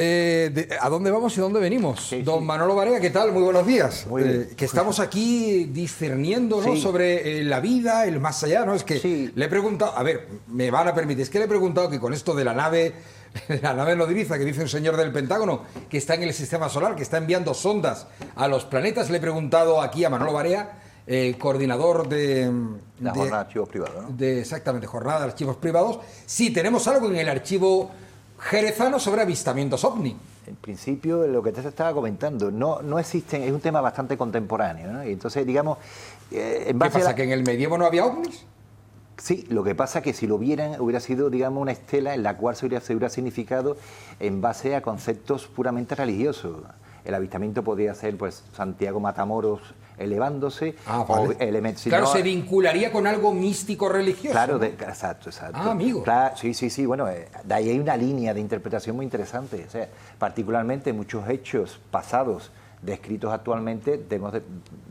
¿A dónde vamos y dónde venimos? Sí, Don sí. Manolo Barea, ¿qué tal? Muy buenos días. Muy bien. Que estamos aquí discerniendo, ¿no?, Sí. sobre la vida, el más allá, ¿no? Es que Sí. le he preguntado, a ver, me van a permitir, es que le he preguntado que con esto de la nave nodriza, que dice un señor del Pentágono, que está en el sistema solar, que está enviando sondas a los planetas, le he preguntado aquí a Manolo Barea, coordinador de La jornada de archivos privados, ¿no? exactamente, jornada de archivos privados, si tenemos algo en el archivo jerezano sobre avistamientos ovni. En principio, lo que te estaba comentando, no existen, es un tema bastante contemporáneo, ¿no? Y entonces, digamos, en ¿Qué base pasa, que en el medievo no había ovnis? Sí, lo que pasa es que si lo vieran hubiera sido, digamos, una estela en la cual se hubiera significado en base a conceptos puramente religiosos. El avistamiento podría ser, pues, Santiago Matamoros elevándose, vale. o elementos... Claro, se vincularía con algo místico religioso. Claro, ¿no? exacto. Amigo. Claro, sí, bueno, de ahí hay una línea de interpretación muy interesante. O sea, particularmente muchos hechos pasados descritos actualmente debemos de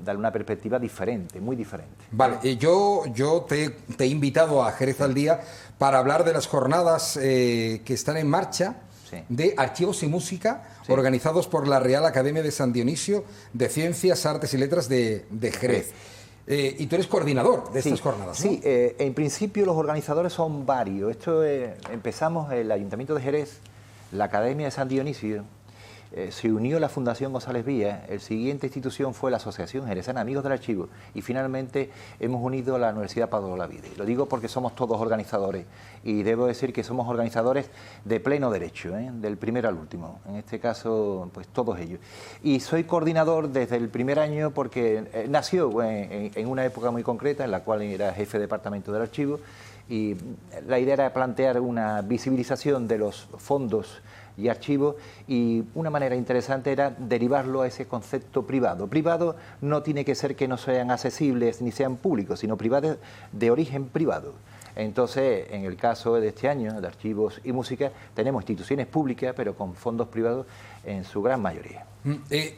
darle una perspectiva diferente, muy diferente. Vale, yo te he invitado a Jerez al Día para hablar de las jornadas que están en marcha, Sí. de archivos y música, Sí. organizados por la Real Academia de San Dionisio de Ciencias, Artes y Letras de Jerez. Y tú eres coordinador de estas jornadas, ¿no? Sí, en principio los organizadores son varios. Empezamos el Ayuntamiento de Jerez, la Academia de San Dionisio, se unió la Fundación González Villa, el siguiente institución fue la Asociación Jerezana Amigos del Archivo y finalmente hemos unido a la Universidad Padua Olavide. Lo digo porque somos todos organizadores y debo decir que somos organizadores de pleno derecho, del primero al último, en este caso pues todos ellos. Y soy coordinador desde el primer año porque nació en una época muy concreta en la cual era jefe de departamento del archivo y la idea era plantear una visibilización de los fondos y archivos, y una manera interesante era derivarlo a ese concepto privado. Privado no tiene que ser que no sean accesibles ni sean públicos, sino privados de origen privado. Entonces, en el caso de este año, de archivos y música, tenemos instituciones públicas, pero con fondos privados en su gran mayoría.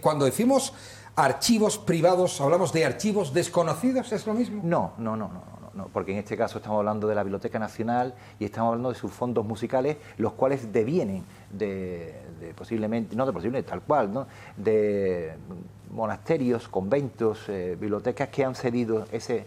Cuando decimos archivos privados, ¿hablamos de archivos desconocidos? ¿Es lo mismo? No, porque en este caso estamos hablando de la Biblioteca Nacional y estamos hablando de sus fondos musicales, los cuales devienen posiblemente, no de posiblemente, tal cual, ¿no?, de monasterios, conventos, bibliotecas que han cedido ese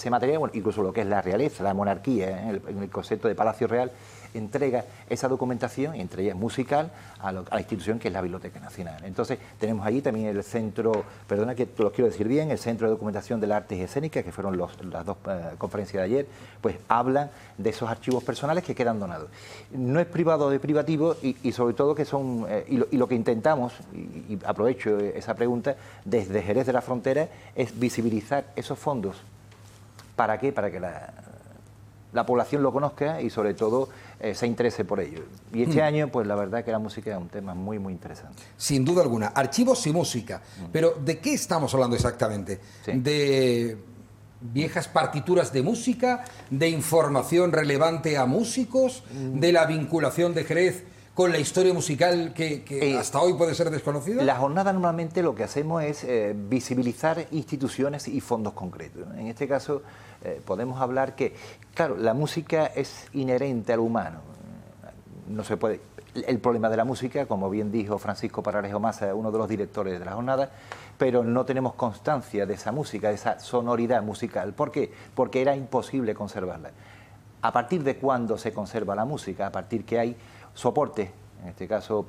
material, bueno, incluso lo que es la realeza, la monarquía, en el concepto de Palacio Real, entrega esa documentación, entre ellas musical, a la institución que es la Biblioteca Nacional. Entonces, tenemos allí también el centro, perdona que te lo quiero decir bien, el Centro de Documentación de las Artes Escénicas, que fueron las dos conferencias de ayer, pues hablan de esos archivos personales que quedan donados. No es privado de privativo y sobre todo que son, y lo que intentamos, y aprovecho esa pregunta, desde Jerez de la Frontera, es visibilizar esos fondos. ¿Para qué? Para que la población lo conozca y sobre todo se interese por ello. Y este año, pues la verdad que la música es un tema muy, muy interesante. Sin duda alguna. Archivos y música. Pero ¿de qué estamos hablando exactamente? Sí. ¿De viejas partituras de música? ¿De información relevante a músicos? ¿De la vinculación de Jerez con la historia musical que hasta hoy puede ser desconocida? La jornada normalmente lo que hacemos es visibilizar instituciones y fondos concretos. En este caso podemos hablar que, claro, la música es inherente al humano. No se puede. El problema de la música, como bien dijo Francisco Pararejo Massa, uno de los directores de la jornada, pero no tenemos constancia de esa música, de esa sonoridad musical. ¿Por qué? Porque era imposible conservarla. ¿A partir de cuándo se conserva la música? A partir que hay soportes, en este caso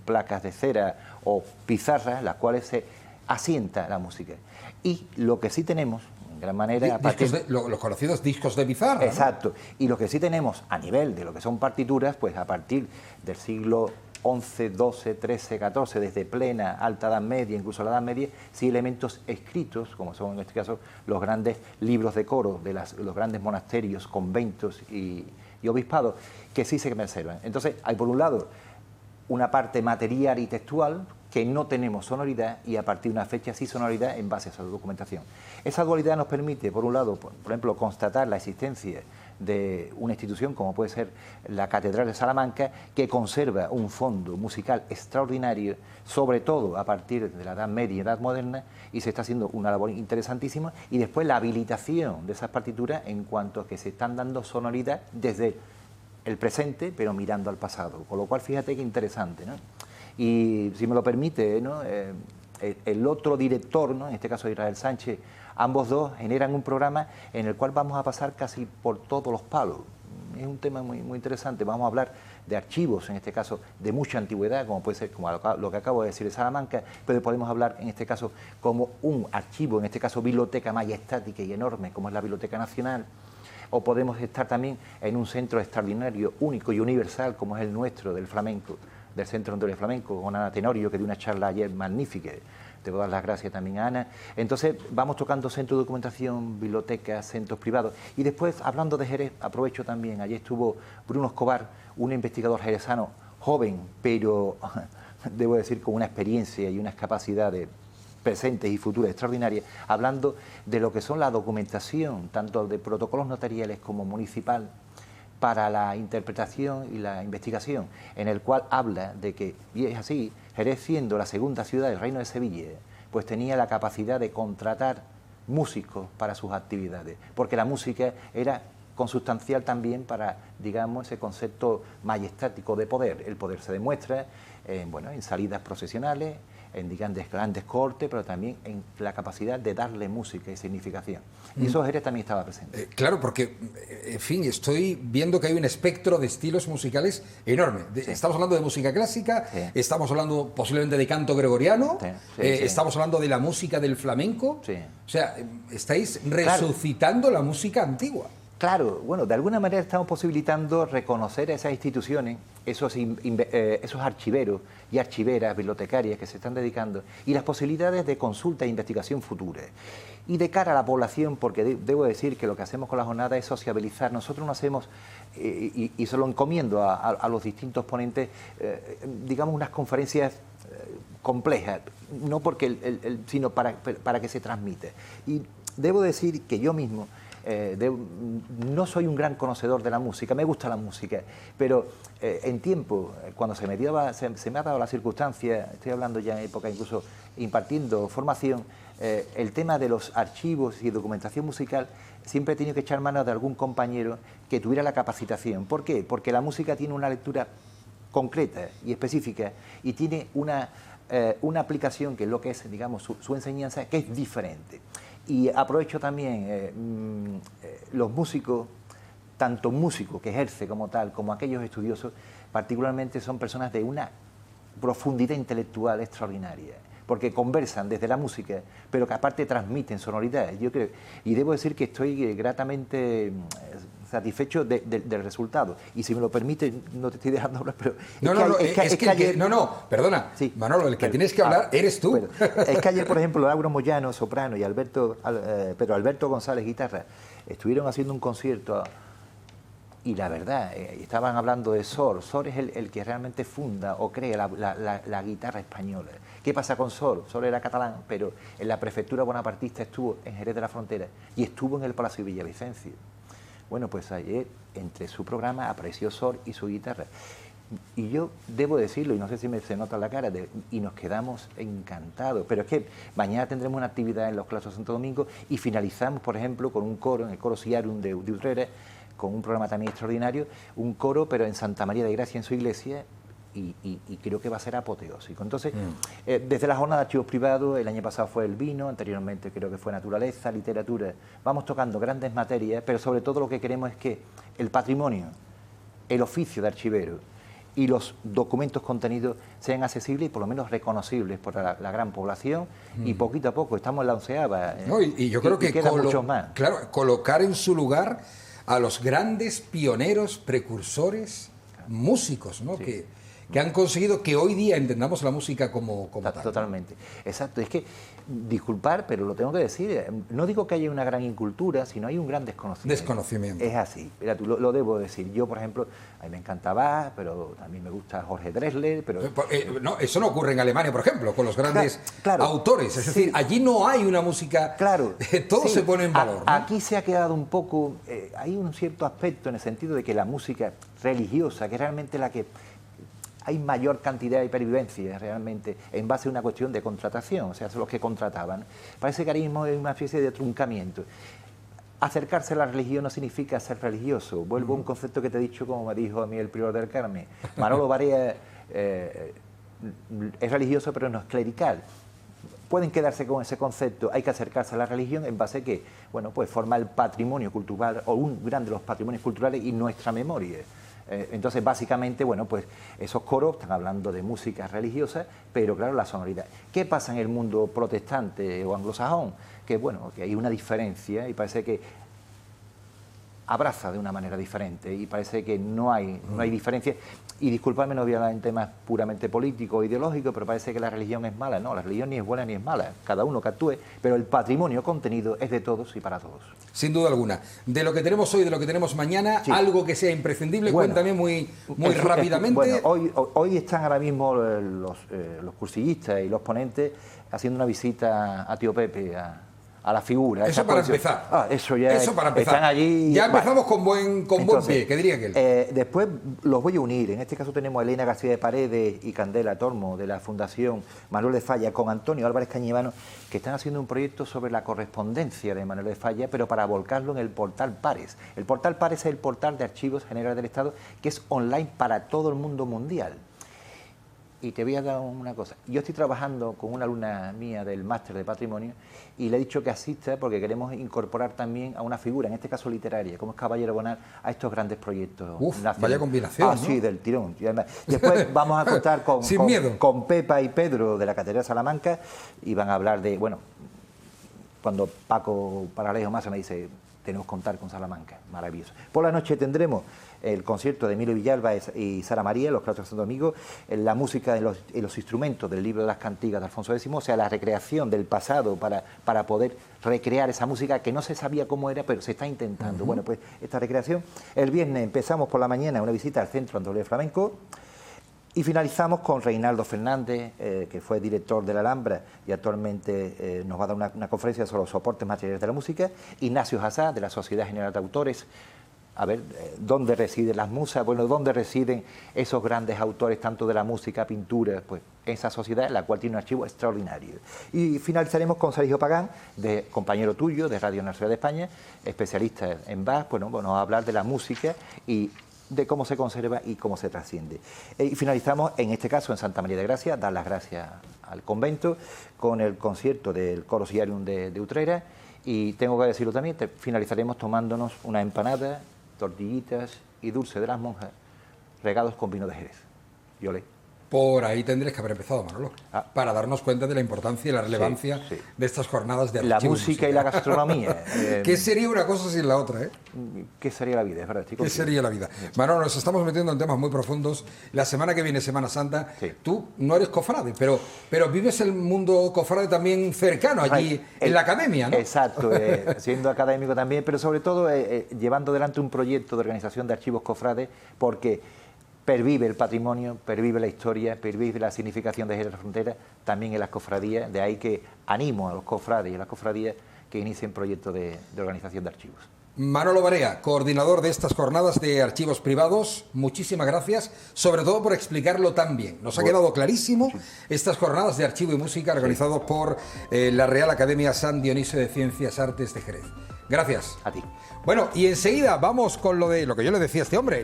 placas de cera o pizarras, las cuales se asienta la música. Y lo que sí tenemos, en gran manera... los conocidos discos de pizarra. Exacto. ¿No? Y lo que sí tenemos a nivel de lo que son partituras, pues a partir del siglo XI, XII, XIII, XIV, desde plena Alta Edad Media, incluso la Edad Media, sí elementos escritos, como son en este caso los grandes libros de coro de los grandes monasterios, conventos y obispados, que sí se conservan. Entonces, hay por un lado una parte material y textual que no tenemos sonoridad y a partir de una fecha sí sonoridad en base a esa documentación. Esa dualidad nos permite, por un lado, por ejemplo, constatar la existencia de una institución como puede ser la Catedral de Salamanca, que conserva un fondo musical extraordinario, sobre todo a partir de la Edad Media y Edad Moderna, y se está haciendo una labor interesantísima, y después la habilitación de esas partituras en cuanto a que se están dando sonoridad desde el presente, pero mirando al pasado, con lo cual fíjate qué interesante, ¿no? Y si me lo permite, ¿no? El otro director, ¿no? En este caso Israel Sánchez, ambos dos generan un programa en el cual vamos a pasar casi por todos los palos. Es un tema muy, muy interesante. Vamos a hablar de archivos, en este caso de mucha antigüedad, como puede ser como lo que acabo de decir de Salamanca, pero podemos hablar en este caso como un archivo, en este caso biblioteca majestática y enorme, como es la Biblioteca Nacional, o podemos estar también en un centro extraordinario, único y universal, como es el nuestro, del flamenco, del Centro Andorra Flamenco, con Ana Tenorio, que dio una charla ayer magnífica. Debo dar las gracias también a Ana. Entonces, vamos tocando centros de documentación, bibliotecas, centros privados. Y después, hablando de Jerez, aprovecho también, ayer estuvo Bruno Escobar, un investigador jerezano joven, pero debo decir con una experiencia y unas capacidades presentes y futuras extraordinarias, hablando de lo que son la documentación, tanto de protocolos notariales como municipal, para la interpretación y la investigación, en el cual habla de que, y es así, Jerez siendo la segunda ciudad del Reino de Sevilla, pues tenía la capacidad de contratar músicos para sus actividades, porque la música era consustancial también para, digamos, ese concepto majestático de poder. El poder se demuestra en salidas procesionales, en grandes cortes, pero también en la capacidad de darle música y significación. Y eso Jerez también estaba presente. Claro, porque, en fin, estoy viendo que hay un espectro de estilos musicales enorme. Sí. Estamos hablando de música clásica, Sí. Estamos hablando posiblemente de canto gregoriano, Sí, sí. estamos hablando de la música del flamenco. Sí. O sea, estáis resucitando la música antigua. Claro, bueno, de alguna manera estamos posibilitando reconocer a esas instituciones, esos archiveros y archiveras bibliotecarias que se están dedicando, y las posibilidades de consulta e investigación futura. Y de cara a la población, porque debo decir que lo que hacemos con la jornada es sociabilizar. Nosotros no hacemos, y se lo encomiendo a los distintos ponentes, digamos, unas conferencias complejas, no porque sino para que se transmite. Y debo decir que yo mismo no soy un gran conocedor de la música, me gusta la música, pero en tiempo, cuando se me ha dado la circunstancia, estoy hablando ya en época incluso impartiendo formación, el tema de los archivos y documentación musical, siempre he tenido que echar mano de algún compañero que tuviera la capacitación. ¿Por qué? Porque la música tiene una lectura concreta y específica y tiene una aplicación que es lo que es, digamos, su enseñanza, que es diferente. Y aprovecho también los músicos, tanto músicos que ejerce como tal, como aquellos estudiosos, particularmente son personas de una profundidad intelectual extraordinaria, porque conversan desde la música, pero que aparte transmiten sonoridad. Yo creo, y debo decir que estoy gratamente satisfecho del resultado. Y si me lo permite, no te estoy dejando hablar, pero... Perdona, sí, Manolo, el que tienes que hablar eres tú. Bueno, es que ayer, por ejemplo, Lauro Moyano, soprano, y Alberto González, guitarra, estuvieron haciendo un concierto y la verdad, estaban hablando de Sor. Sor es el que realmente funda o crea la guitarra española. ¿Qué pasa con Sor? Sor era catalán, pero en la prefectura bonapartista estuvo en Jerez de la Frontera y estuvo en el Palacio de Villavicencio. Bueno, pues ayer, entre su programa, apareció Sor y su guitarra. Y yo debo decirlo, y no sé si se nota la cara, y nos quedamos encantados. Pero es que mañana tendremos una actividad en los Claustros de Santo Domingo y finalizamos, por ejemplo, con un coro, en el coro Siarum de Utrera, con un programa también extraordinario, un coro, pero en Santa María de Gracia, en su iglesia, y creo que va a ser apoteósico. Entonces, desde la jornada de archivos privados, el año pasado fue el vino, anteriormente creo que fue naturaleza, literatura, vamos tocando grandes materias, pero sobre todo lo que queremos es que el patrimonio, el oficio de archivero y los documentos contenidos sean accesibles y por lo menos reconocibles por la gran población, y poquito a poco, estamos en la 11ª. No, y yo creo que quedan muchos más. Claro, colocar en su lugar a los grandes pioneros, precursores, músicos, ¿no? Sí. Que han conseguido que hoy día entendamos la música como tal. Totalmente. Exacto. Es que, disculpar, pero lo tengo que decir, no digo que haya una gran incultura, sino hay un gran desconocimiento. Es así. Mira, tú lo debo decir. Yo, por ejemplo, a mí me encanta Bach, pero también me gusta Jorge Drexler, pero... No, eso no ocurre en Alemania, por ejemplo, con los grandes autores. Es decir, allí no hay una música... Claro. Todo se pone en valor, ¿no? Aquí se ha quedado un poco... hay un cierto aspecto en el sentido de que la música religiosa, que es realmente la que... hay mayor cantidad de pervivencia realmente en base a una cuestión de contratación, o sea, son los que contrataban. Parece que ahora mismo es una especie de truncamiento. Acercarse a la religión no significa ser religioso. Vuelvo a un concepto que te he dicho, como me dijo a mí el prior del Carmen. Manolo Barea es religioso pero no es clerical. Pueden quedarse con ese concepto, hay que acercarse a la religión en base a que, bueno, pues forma el patrimonio cultural o un gran de los patrimonios culturales y nuestra memoria. Entonces, básicamente, bueno, pues esos coros están hablando de música religiosa, pero claro, la sonoridad. ¿Qué pasa en el mundo protestante o anglosajón? Que, bueno, que hay una diferencia y parece que abraza de una manera diferente y parece que no hay diferencia. Y disculpadme, no voy a hablar en temas puramente políticos o ideológicos, pero parece que la religión es mala. No, la religión ni es buena ni es mala, cada uno que actúe, pero el patrimonio contenido es de todos y para todos. Sin duda alguna. De lo que tenemos hoy, de lo que tenemos mañana, sí. Algo que sea imprescindible, bueno, cuéntame muy rápidamente. Bueno, hoy están ahora mismo los cursillistas y los ponentes haciendo una visita a Tío Pepe, a la figura. Eso para empezar. Eso para empezar. Están allí. Ya empezamos con buen pie, que diría que él. Después los voy a unir. En este caso tenemos a Elena García de Paredes y Candela Tormo de la Fundación Manuel de Falla con Antonio Álvarez Cañivano, que están haciendo un proyecto sobre la correspondencia de Manuel de Falla, pero para volcarlo en el portal Pares. El portal Pares es el portal de archivos generales del Estado que es online para todo el mundo mundial. Y te voy a dar una cosa. Yo estoy trabajando con una alumna mía del máster de patrimonio y le he dicho que asista porque queremos incorporar también a una figura, en este caso literaria, como es Caballero Bonal, a estos grandes proyectos. Vaya combinación, ¿no? Sí, del tirón. Y además, después vamos a contar con Pepa y Pedro de la Catedral de Salamanca y van a hablar de, bueno, cuando Paco Paralejo Massa me dice, tenemos que contar con Salamanca, maravilloso. Por la noche tendremos el concierto de Emilio Villalba y Sara María, los claustros de Santo Domingo, la música y los instrumentos del libro de las cantigas de Alfonso X, o sea, la recreación del pasado para poder recrear esa música que no se sabía cómo era, pero se está intentando. Bueno, pues esta recreación. El viernes empezamos por la mañana una visita al Centro Andaluz de Flamenco y finalizamos con Reinaldo Fernández, que fue director de la Alhambra y actualmente nos va a dar una conferencia sobre los soportes materiales de la música, Ignacio Hassá, de la Sociedad General de Autores. A ver, ¿dónde residen las musas? Bueno, ¿dónde residen esos grandes autores, tanto de la música, pintura? Pues esa sociedad, en la cual tiene un archivo extraordinario. Y finalizaremos con Sergio Pagán, compañero tuyo de Radio Nacional de España, especialista en Bach, bueno, nos va a hablar de la música y de cómo se conserva y cómo se trasciende. Y finalizamos, en este caso, en Santa María de Gracia, dar las gracias al convento, con el concierto del Coro Sillarium de Utrera, y tengo que decirlo también, finalizaremos tomándonos una empanada, tortillitas y dulce de las monjas, regados con vino de Jerez. Yole. Por ahí tendréis que haber empezado, Manolo, para darnos cuenta de la importancia y la relevancia de estas jornadas de la música y la gastronomía. ¿Qué sería una cosa sin la otra? ¿Qué sería la vida? Es verdad, ¿Qué sería la vida? Manolo, nos estamos metiendo en temas muy profundos. La semana que viene, Semana Santa, tú no eres cofrade, pero vives el mundo cofrade también cercano, allí en la academia, ¿no? Exacto, siendo académico también, pero sobre todo llevando adelante un proyecto de organización de archivos cofrades, porque pervive el patrimonio, pervive la historia, pervive la significación de Jerez de la Frontera, también en las cofradías. De ahí que animo a los cofrades y a las cofradías que inicien proyectos de organización de archivos. Manolo Barea, coordinador de estas jornadas de archivos privados, muchísimas gracias, sobre todo por explicarlo tan bien. Nos ha quedado clarísimo estas jornadas de archivo y música organizadas por la Real Academia San Dionisio de Ciencias Artes de Jerez. Gracias. A ti. Bueno, y enseguida vamos con lo que yo le decía a este hombre,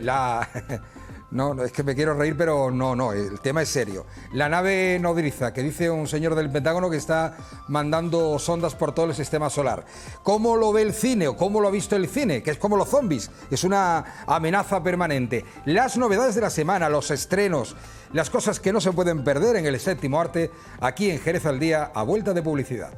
No, es que me quiero reír, pero no, el tema es serio. La nave nodriza, que dice un señor del Pentágono que está mandando sondas por todo el sistema solar. ¿Cómo lo ve el cine o cómo lo ha visto el cine? Que es como los zombies, es una amenaza permanente. Las novedades de la semana, los estrenos, las cosas que no se pueden perder en el Séptimo Arte, aquí en Jerez al Día, a vuelta de publicidad.